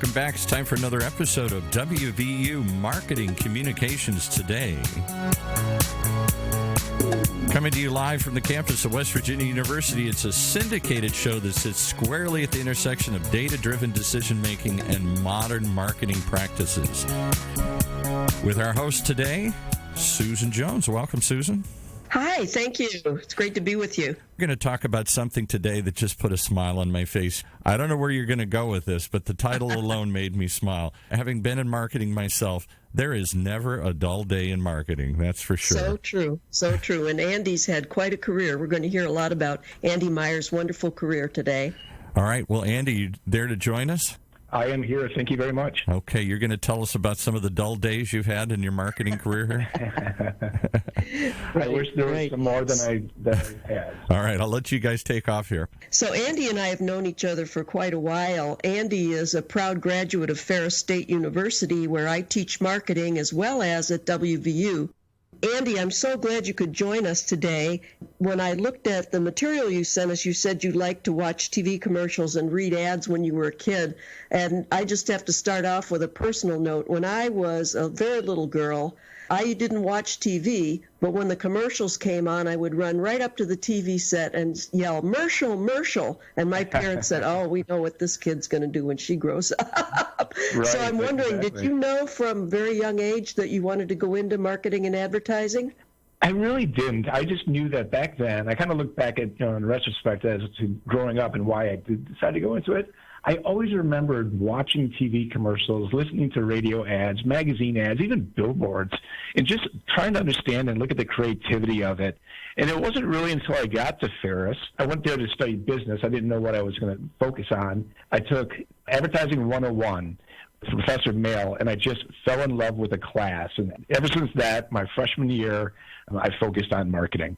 Welcome back. It's time for another episode of WVU Marketing Communications Today. Coming to you live from the campus of West Virginia University, it's a syndicated show that sits squarely at the intersection of data-driven decision-making and modern marketing practices. With our host today, Susan Jones. Welcome, Susan. Hi, thank you. It's great to be with you. We're going to talk about something today that just put a smile on my face. I don't know where you're going to go with this, but the title alone made me smile. Having been in marketing myself, there is never a dull day in marketing, that's for sure. So true, so true. And Andy's had quite a career. We're going to hear a lot about Andy Maier's wonderful career today. All right. Well, Andy, you there to join us? I am here. Thank you very much. Okay, you're going to tell us about some of the dull days you've had in your marketing career here? I wish there was some more than I had. All right, I'll let you guys take off here. So Andy and I have known each other for quite a while. Andy is a proud graduate of Ferris State University, where I teach marketing, as well as at WVU. Andy, I'm so glad you could join us today. When I looked at the material you sent us, you said you liked to watch TV commercials and read ads when you were a kid. And I just have to start off with a personal note. When I was a very little girl, I didn't watch TV, but when the commercials came on, I would run right up to the TV set and yell, "Mercial, Mercial." And my parents said, "Oh, we know what this kid's going to do when she grows up." Right, so I'm wondering, Did you know from a very young age that you wanted to go into marketing and advertising? I really didn't. I just knew that back then. I kind of look back at, in retrospect as to growing up and why I decided to go into it. I always remembered watching TV commercials, listening to radio ads, magazine ads, even billboards, and just trying to understand and look at the creativity of it. And it wasn't really until I got to Ferris. I went there to study business. I didn't know what I was going to focus on. I took Advertising 101, Professor Maier, and I just fell in love with the class. And ever since that, my freshman year, I focused on marketing.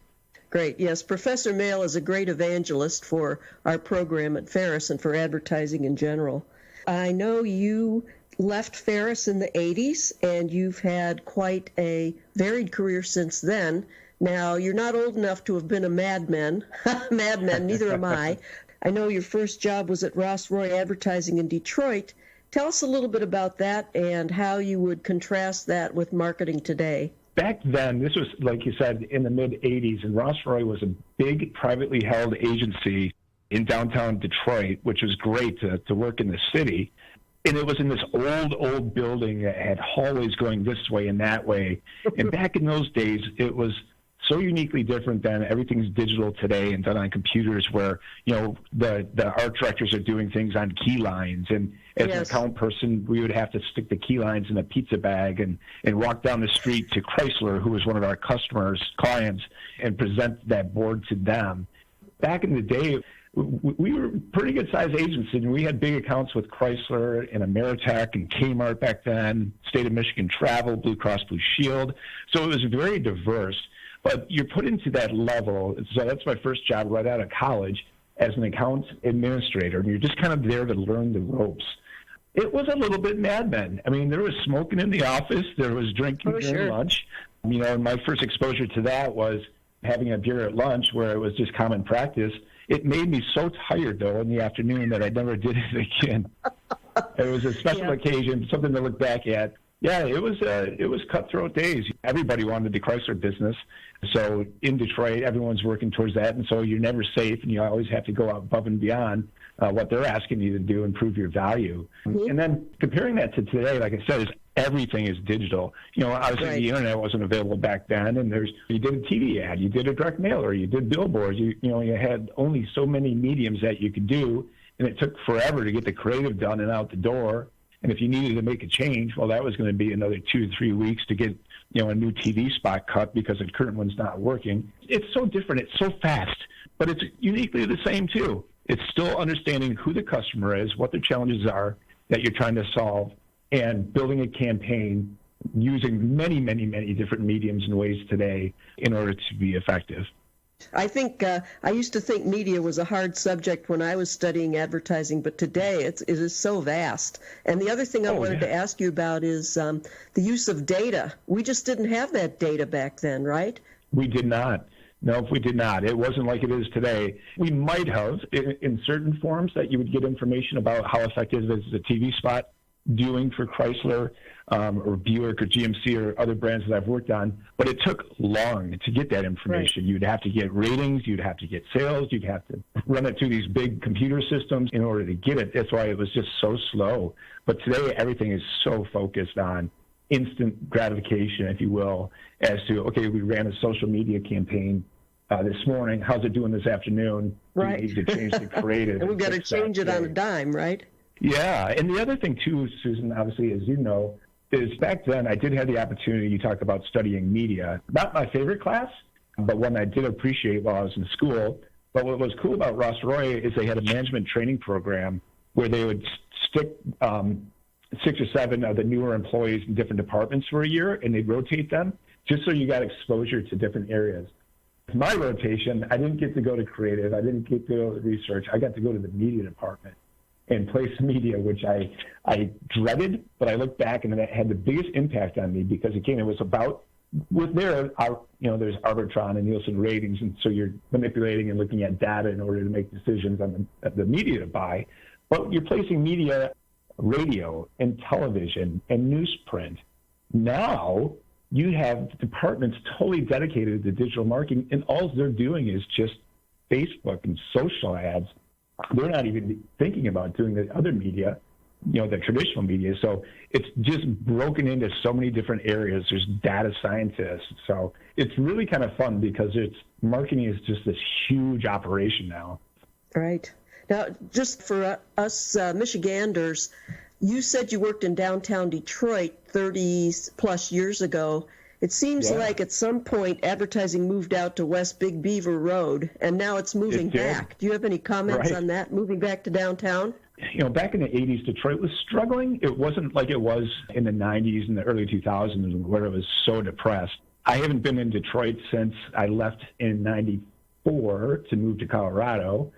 Great. Yes, Professor Maier is a great evangelist for our program at Ferris and for advertising in general. I know you left Ferris in the 80s, and you've had quite a varied career since then. Now, you're not old enough to have been a madman. Madman, neither am I. I know your first job was at Ross Roy Advertising in Detroit. Tell us a little bit about that and how you would contrast that with marketing today. Back then, this was, like you said, in the mid-'80s, and Ross Roy was a big privately held agency in downtown Detroit, which was great to work in the city. And it was in this old building that had hallways going this way and that way. And back in those days, it was so uniquely different than everything's digital today and done on computers, where the art directors are doing things on key lines, and as an account person, we would have to stick the key lines in a pizza bag and walk down the street to Chrysler, who was one of our clients, and present that board to them. Back in the day, we were a pretty good-sized agency, and we had big accounts with Chrysler and Ameritech and Kmart back then, State of Michigan Travel, Blue Cross Blue Shield. So it was very diverse. But you're put into that level. So that's my first job right out of college as an account administrator, and you're just kind of there to learn the ropes. It was a little bit Mad Men. I mean, there was smoking in the office. There was drinking during lunch. And my first exposure to that was having a beer at lunch, where it was just common practice. It made me so tired, though, in the afternoon that I never did it again. It was a special occasion, something to look back at. Yeah, it was cutthroat days. Everybody wanted the Chrysler business. So in Detroit, everyone's working towards that, and so you're never safe, and you always have to go above and beyond what they're asking you to do and prove your value. Mm-hmm. And then comparing that to today, like I said, is everything is digital. Obviously the internet wasn't available back then, and you did a TV ad, you did a direct mailer, you did billboards. You had only so many mediums that you could do, and it took forever to get the creative done and out the door. And if you needed to make a change, well, that was going to be another 2 to 3 weeks to get, a new TV spot cut because the current one's not working. It's so different. It's so fast, but it's uniquely the same, too. It's still understanding who the customer is, what their challenges are that you're trying to solve, and building a campaign using many, many, many different mediums and ways today in order to be effective. I think I used to think media was a hard subject when I was studying advertising, but today it is so vast. And the other thing I wanted to ask you about is the use of data. We just didn't have that data back then, right? We did not. No, we did not. It wasn't like it is today. We might have in certain forms that you would get information about how effective is a TV spot doing for Chrysler or Buick or GMC or other brands that I've worked on, but it took long to get that information. Right. You'd have to get ratings, you'd have to get sales, you'd have to run it through these big computer systems in order to get it. That's why it was just so slow. But today, everything is so focused on instant gratification, if you will, as to, okay, we ran a social media campaign this morning. How's it doing this afternoon? Right. We need to change the creative. And we've got to change it on a dime, right? Yeah. And the other thing, too, Susan, obviously, as you know, is back then I did have the opportunity, you talked about studying media. Not my favorite class, but one I did appreciate while I was in school. But what was cool about Ross Roy is they had a management training program where they would stick 6 or 7 of the newer employees in different departments for a year, and they'd rotate them just so you got exposure to different areas. My rotation, I didn't get to go to creative. I didn't get to go to research. I got to go to the media department and place media, which I dreaded, but I look back and it had the biggest impact on me because, again, it was about, there's Arbitron and Nielsen ratings, and so you're manipulating and looking at data in order to make decisions on the media to buy. But you're placing media, radio and television and newsprint. Now you have departments totally dedicated to digital marketing, and all they're doing is just Facebook and social ads. They're not even thinking about doing the other media, the traditional media. So it's just broken into so many different areas. There's data scientists. So it's really kind of fun because marketing is just this huge operation now. Right. Now, just for us Michiganders, you said you worked in downtown Detroit 30-plus years ago. It seems like at some point advertising moved out to West Big Beaver Road, and now it's moving back. Do you have any comments on that, moving back to downtown? Back in the 80s, Detroit was struggling. It wasn't like it was in the 90s and the early 2000s where it was so depressed. I haven't been in Detroit since I left in 94 to move to Colorado.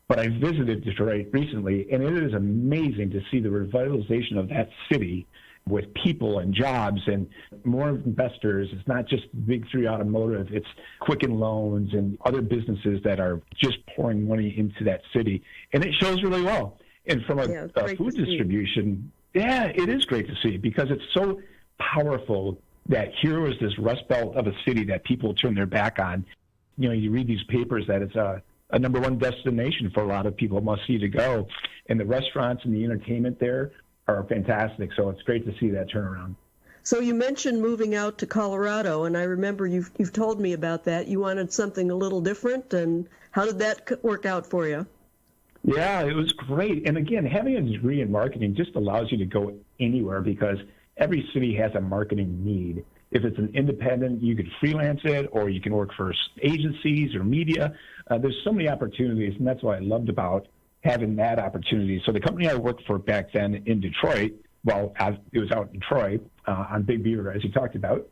But I visited Detroit recently, and it is amazing to see the revitalization of that city with people and jobs and more investors. It's not just Big Three Automotive. It's Quicken Loans and other businesses that are just pouring money into that city. And it shows really well. And from a food distribution, it is great to see because it's so powerful that here was this rust belt of a city that people turn their back on. You read these papers that it's a number one destination for a lot of people, must see to go. And the restaurants and the entertainment there are fantastic. So it's great to see that turnaround. So you mentioned moving out to Colorado, and I remember you've told me about that. You wanted something a little different, and how did that work out for you? Yeah, it was great. And again, having a degree in marketing just allows you to go anywhere because every city has a marketing need. If it's an independent, you could freelance it, or you can work for agencies or media. There's so many opportunities, and that's what I loved about having that opportunity. So the company I worked for back then in Detroit, it was out in Troy on Big Beaver, as you talked about,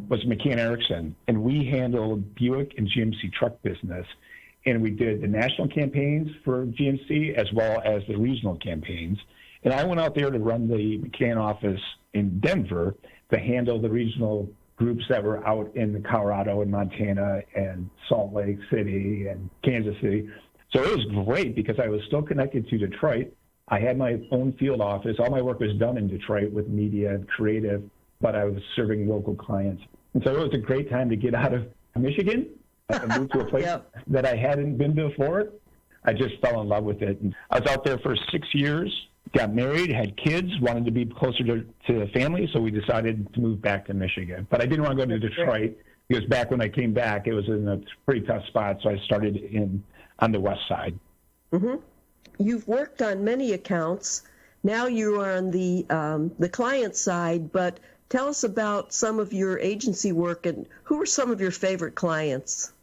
was McCann Erickson. And we handled Buick and GMC truck business. And we did the national campaigns for GMC as well as the regional campaigns. And I went out there to run the McCann office in Denver to handle the regional groups that were out in Colorado and Montana and Salt Lake City and Kansas City. So it was great because I was still connected to Detroit. I had my own field office. All my work was done in Detroit with media and creative, but I was serving local clients. And so it was a great time to get out of Michigan and move to a place that I hadn't been before. I just fell in love with it. And I was out there for 6 years, got married, had kids, wanted to be closer to the family, so we decided to move back to Michigan. But I didn't want to go to Detroit because back when I came back, it was in a pretty tough spot, so I started on the west side. Mm-hmm. You've worked on many accounts. Now you are on the client side, but tell us about some of your agency work and who are some of your favorite clients?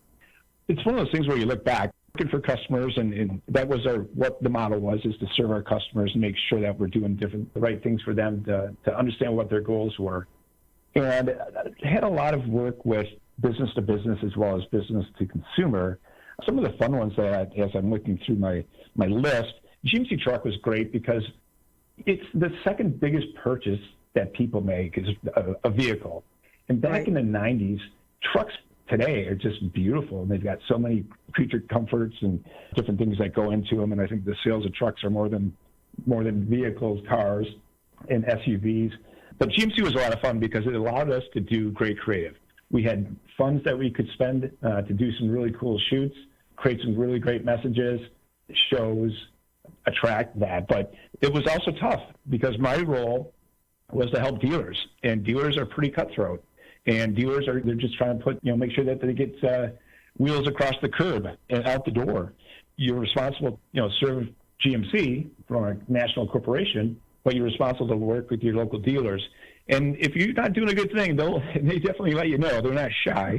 It's one of those things where you look back, looking for customers, and that was what the model was, is to serve our customers and make sure that we're doing the right things for them to understand what their goals were. And I had a lot of work with business to business as well as business to consumer. Some of the fun ones that as I'm looking through my list, GMC Truck was great because it's the second biggest purchase that people make is a vehicle. And back in the 90s, trucks today are just beautiful. And they've got so many creature comforts and different things that go into them. And I think the sales of trucks are more than vehicles, cars, and SUVs. But GMC was a lot of fun because it allowed us to do great creative. We had funds that we could spend to do some really cool shoots, create some really great messages, shows, attract that. But it was also tough because my role was to help dealers, and dealers are pretty cutthroat. And dealers they're just trying to make sure that they get wheels across the curb and out the door. You're responsible, serve GMC from a national corporation, but you're responsible to work with your local dealers. And if you're not doing a good thing, they definitely let you know. They're not shy.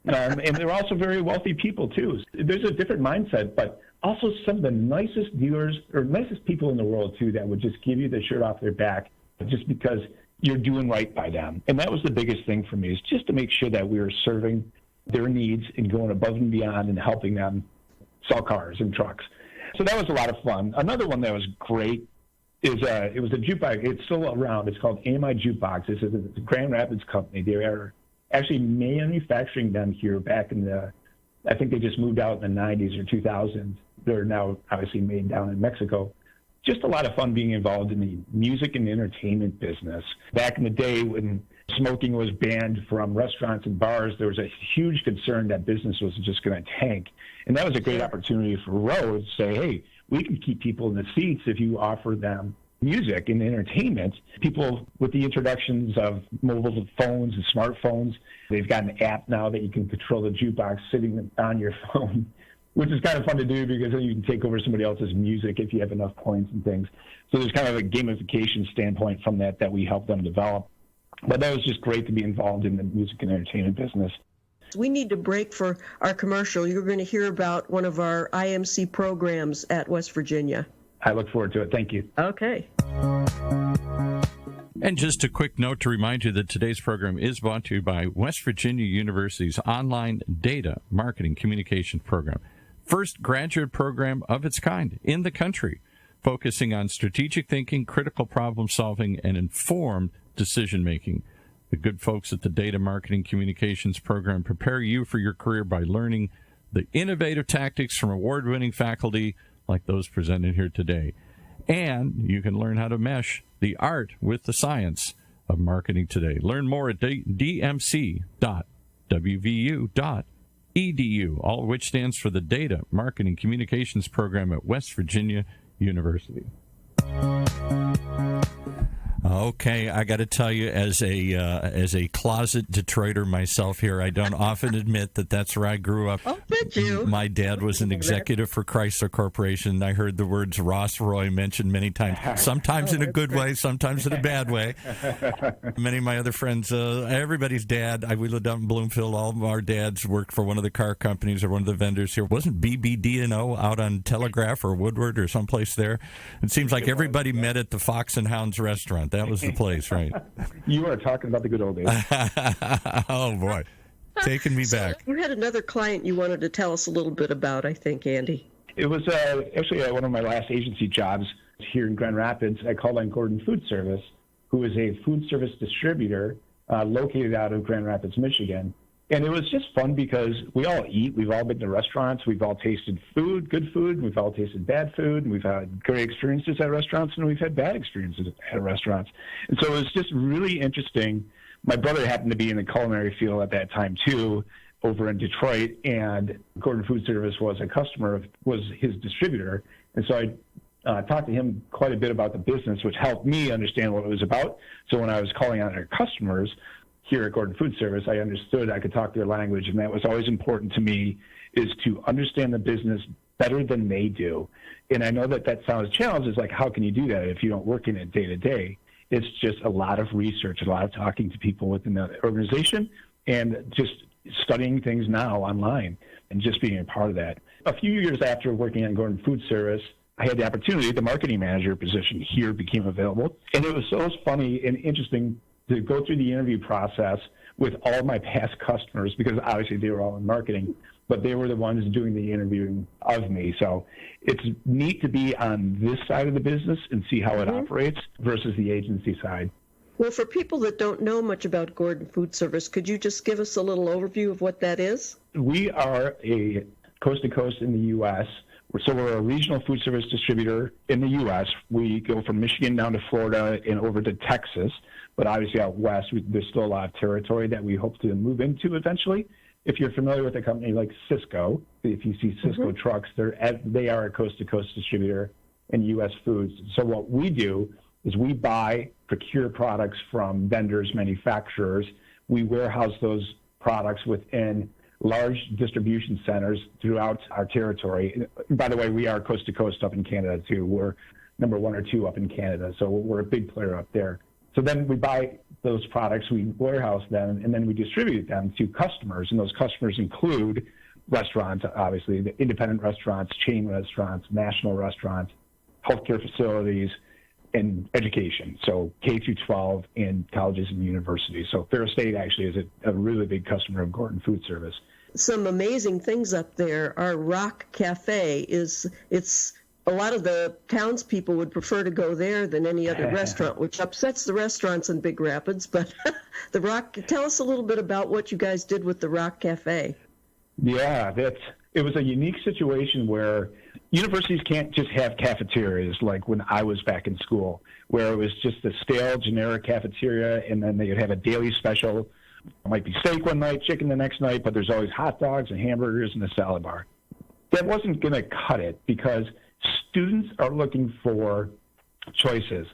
And they're also very wealthy people, too. There's a different mindset, but also some of the nicest dealers or nicest people in the world, too, that would just give you the shirt off their back just because you're doing right by them. And that was the biggest thing for me, is just to make sure that we were serving their needs and going above and beyond and helping them sell cars and trucks. So that was a lot of fun. Another one that was great is it was a jukebox. It's still around. It's called AMI Jukebox. It's a Grand Rapids company. They are actually manufacturing them here back in I think they just moved out in the 90s or 2000s. They're now obviously made down in Mexico. Just a lot of fun being involved in the music and entertainment business. Back in the day when smoking was banned from restaurants and bars, there was a huge concern that business was just going to tank. And that was a great opportunity for Rhodes to say, hey, we can keep people in the seats if you offer them music and entertainment. People, with the introductions of mobile phones and smartphones, they've got an app now that you can control the jukebox sitting on your phone, which is kind of fun to do because then you can take over somebody else's music if you have enough points and things. So there's kind of a gamification standpoint from that we help them develop. But that was just great to be involved in the music and entertainment business. We need to break for our commercial. You're going to hear about one of our IMC programs at West Virginia. I look forward to it. Thank you. Okay. And just a quick note to remind you that today's program is brought to you by West Virginia University's online data marketing communications program. First graduate program of its kind in the country, focusing on strategic thinking, critical problem solving, and informed decision making. The good folks at the Data Marketing Communications program prepare you for your career by learning the innovative tactics from award-winning faculty like those presented here today. And you can learn how to mesh the art with the science of marketing today. Learn more at dmc.wvu.edu, all of which stands for the Data Marketing Communications program at West Virginia University. Okay, I got to tell you, as a closet Detroiter myself here, I don't often admit that that's where I grew up. Oh, thank you. My dad was an executive for Chrysler Corporation. I heard the words Ross Roy mentioned many times, sometimes in a good way, sometimes in a bad way. Many of my other friends, everybody's dad, we lived out in Bloomfield, all of our dads worked for one of the car companies or one of the vendors here. Wasn't BBD&O out on Telegraph or Woodward or someplace there? It seems like everybody met at the Fox and Hounds restaurant. That was the place, right? You are talking about the good old days. Oh, boy. Taking me back. You had another client you wanted to tell us a little bit about, I think, Andy. It was actually one of my last agency jobs here in Grand Rapids. I called on Gordon Food Service, who is a food service distributor located out of Grand Rapids, Michigan. And it was just fun because we all eat. We've all been to restaurants. We've all tasted food, good food. We've all tasted bad food. And we've had great experiences at restaurants, and we've had bad experiences at restaurants. And so it was just really interesting. My brother happened to be in the culinary field at that time, too, over in Detroit. And Gordon Food Service was was his distributor. And so I talked to him quite a bit about the business, which helped me understand what it was about. So when I was calling on our customers here at Gordon Food Service, I understood I could talk their language, and that was always important to me, is to understand the business better than they do. And I know that sounds challenging. It's like, how can you do that if you don't work in it day to day? It's just a lot of research, a lot of talking to people within the organization, and just studying things now online and just being a part of that. A few years after working on Gordon Food Service, I had the opportunity, the marketing manager position here became available. And it was so funny and interesting to go through the interview process with all of my past customers, because obviously they were all in marketing, but they were the ones doing the interviewing of me. So it's neat to be on this side of the business and see how it operates versus the agency side. Well, for people that don't know much about Gordon Food Service, could you just give us a little overview of what that is? We are a coast-to-coast in the U.S., so we're a regional food service distributor in the U.S. We go from Michigan down to Florida and over to Texas, but obviously out west, there's still a lot of territory that we hope to move into eventually. If you're familiar with a company like Cisco, if you see Cisco trucks, they are a coast-to-coast distributor in U.S. foods. So what we do is we procure products from vendors, manufacturers. We warehouse those products within large distribution centers throughout our territory. By the way, we are coast to coast up in Canada too. We're number 1 or 2 up in Canada, so we're a big player up there. So then we buy those products, we warehouse them, and then we distribute them to customers. And those customers include restaurants, obviously, the independent restaurants, chain restaurants, national restaurants, healthcare facilities, and education, so K through 12 and colleges and universities. So Ferris State actually is a really big customer of Gordon Food Service. Some amazing things up there. Our Rock Cafe it's a lot of the townspeople would prefer to go there than any other restaurant, which upsets the restaurants in Big Rapids. But the Rock, tell us a little bit about what you guys did with the Rock Cafe. Yeah, it was a unique situation where universities can't just have cafeterias like when I was back in school, where it was just a stale, generic cafeteria, and then they would have a daily special. It might be steak one night, chicken the next night, but there's always hot dogs and hamburgers and a salad bar. That wasn't going to cut it because students are looking for choices.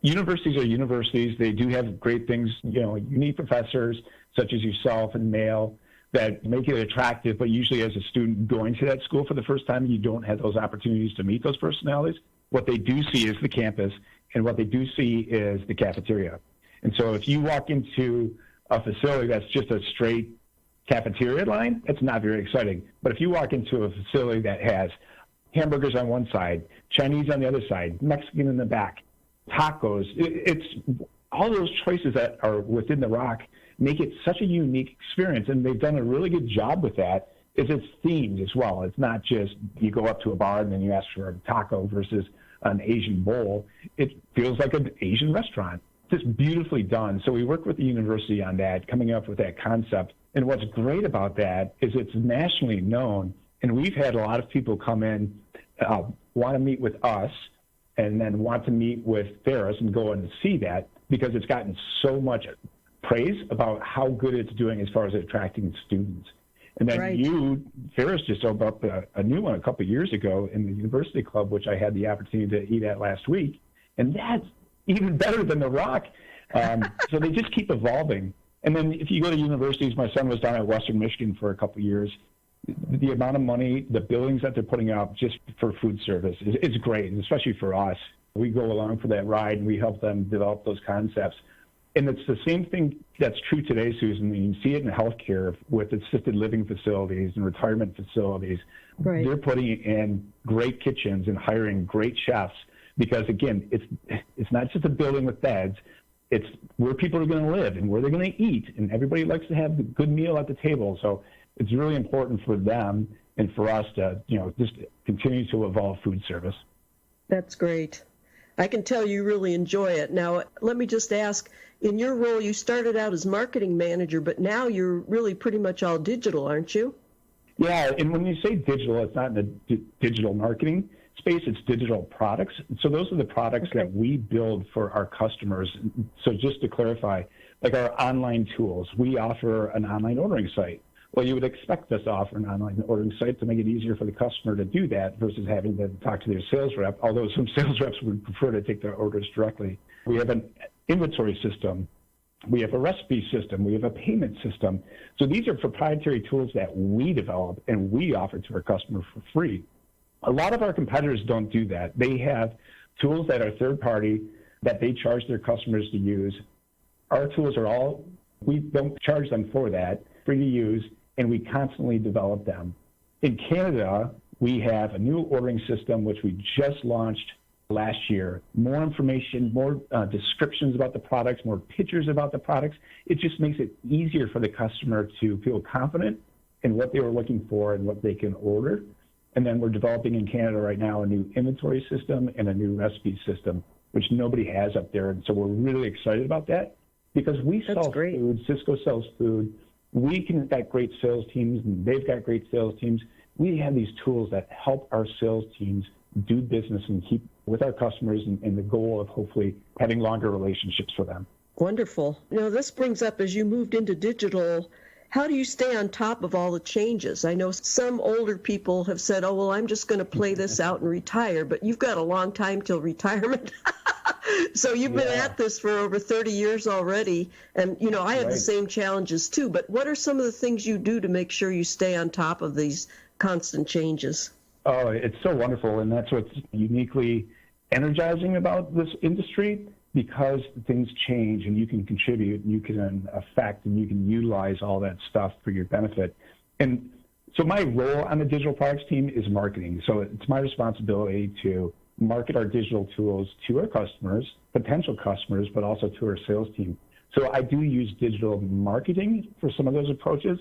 Universities are universities. They do have great things. You need professors such as yourself and male that make it attractive, but usually as a student going to that school for the first time, you don't have those opportunities to meet those personalities. What they do see is the campus, and what they do see is the cafeteria. And so if you walk into a facility that's just a straight cafeteria line, it's not very exciting. But if you walk into a facility that has hamburgers on one side, Chinese on the other side, Mexican in the back, tacos, it's all those choices that are within the Rock make it such a unique experience, and they've done a really good job with that. It's themed as well. It's not just you go up to a bar and then you ask for a taco versus an Asian bowl. It feels like an Asian restaurant. Just beautifully done. So we worked with the university on that, coming up with that concept. And what's great about that is it's nationally known, and we've had a lot of people come in, want to meet with us, and then want to meet with Ferris and go and see that because it's gotten so much praise about how good it's doing as far as attracting students. And then Ferris just opened up a new one a couple of years ago in the University Club, which I had the opportunity to eat at last week. And that's even better than the Rock. So they just keep evolving. And then if you go to universities, my son was down at Western Michigan for a couple of years. The amount of money, the buildings that they're putting up just for food service is great, especially for us. We go along for that ride and we help them develop those concepts. And it's the same thing that's true today, Susan. You see it in healthcare with assisted living facilities and retirement facilities. Right. They're putting in great kitchens and hiring great chefs because, again, it's not just a building with beds. It's where people are going to live and where they're going to eat. And everybody likes to have a good meal at the table. So it's really important for them and for us to, just continue to evolve food service. That's great. I can tell you really enjoy it. Now, let me just ask, in your role, you started out as marketing manager, but now you're really pretty much all digital, aren't you? Yeah, and when you say digital, it's not in the digital marketing space, it's digital products. So those are the products that we build for our customers. So just to clarify, like our online tools, we offer an online ordering site. Well, you would expect us to offer an online ordering site to make it easier for the customer to do that versus having to talk to their sales rep, although some sales reps would prefer to take their orders directly. We have an inventory system. We have a recipe system. We have a payment system. So these are proprietary tools that we develop and we offer to our customer for free. A lot of our competitors don't do that. They have tools that are third party that they charge their customers to use. Our tools are we don't charge them for that, free to use, and we constantly develop them. In Canada, we have a new ordering system, which we just launched last year. More information, more descriptions about the products, more pictures about the products. It just makes it easier for the customer to feel confident in what they were looking for and what they can order. And then we're developing in Canada right now a new inventory system and a new recipe system, which nobody has up there. And so we're really excited about that because we sell food. Cisco sells food. We can got great sales teams, and they've got great sales teams. We have these tools that help our sales teams do business and keep with our customers and the goal of hopefully having longer relationships for them. Wonderful. This brings up, as you moved into digital, how do you stay on top of all the changes? I know some older people have said, oh, well, I'm just going to play this out and retire, but you've got a long time till retirement. So you've been at this for over 30 years already. And, I have the same challenges too. But what are some of the things you do to make sure you stay on top of these constant changes? Oh, it's so wonderful. And that's what's uniquely energizing about this industry, because things change and you can contribute and you can affect and you can utilize all that stuff for your benefit. And so my role on the digital products team is marketing. So it's my responsibility to market our digital tools to our customers, potential customers, but also to our sales team. So I do use digital marketing for some of those approaches,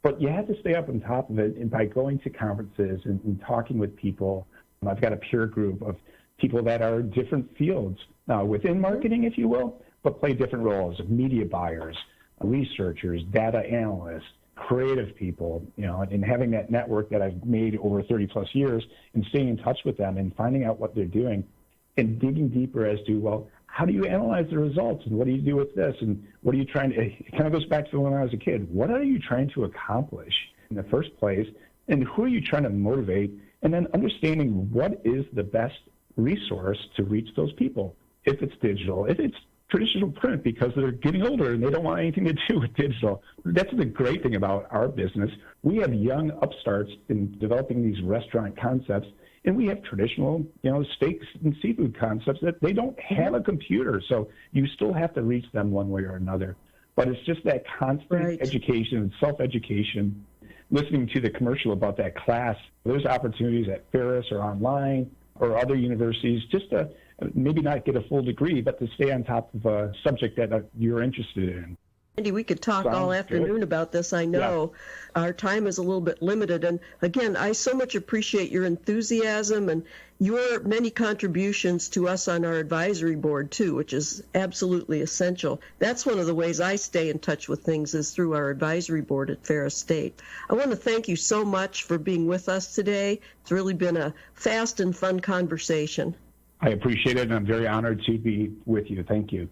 but you have to stay up on top of it. And by going to conferences and talking with people, I've got a peer group of people that are in different fields within marketing, if you will, but play different roles of media buyers, researchers, data analysts, creative people, and having that network that I've made over 30 plus years and staying in touch with them and finding out what they're doing and digging deeper as to, well, how do you analyze the results and what do you do with this and what are you trying to, it kind of goes back to when I was a kid. What are you trying to accomplish in the first place and who are you trying to motivate, and then understanding what is the best resource to reach those people. If it's digital, if it's traditional print, because they're getting older and they don't want anything to do with digital. That's the great thing about our business. We have young upstarts in developing these restaurant concepts, and we have traditional, steaks and seafood concepts that they don't have a computer. So you still have to reach them one way or another. But it's just that constant education and self-education. Listening to the commercial about that class, there's opportunities at Ferris or online or other universities just to maybe not get a full degree, but to stay on top of a subject that you're interested in. Andy, we could talk all afternoon about this. I know our time is a little bit limited. And again, I so much appreciate your enthusiasm and your many contributions to us on our advisory board, too, which is absolutely essential. That's one of the ways I stay in touch with things is through our advisory board at Ferris State. I want to thank you so much for being with us today. It's really been a fast and fun conversation. I appreciate it, and I'm very honored to be with you. Thank you.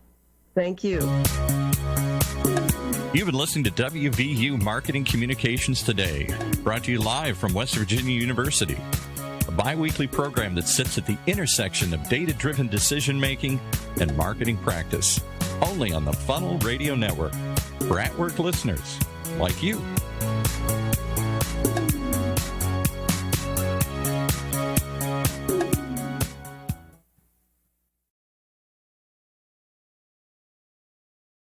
Thank you. You've been listening to WVU Marketing Communications Today, brought to you live from West Virginia University, a bi-weekly program that sits at the intersection of data-driven decision-making and marketing practice, only on the Funnel Radio Network, for at-work listeners like you.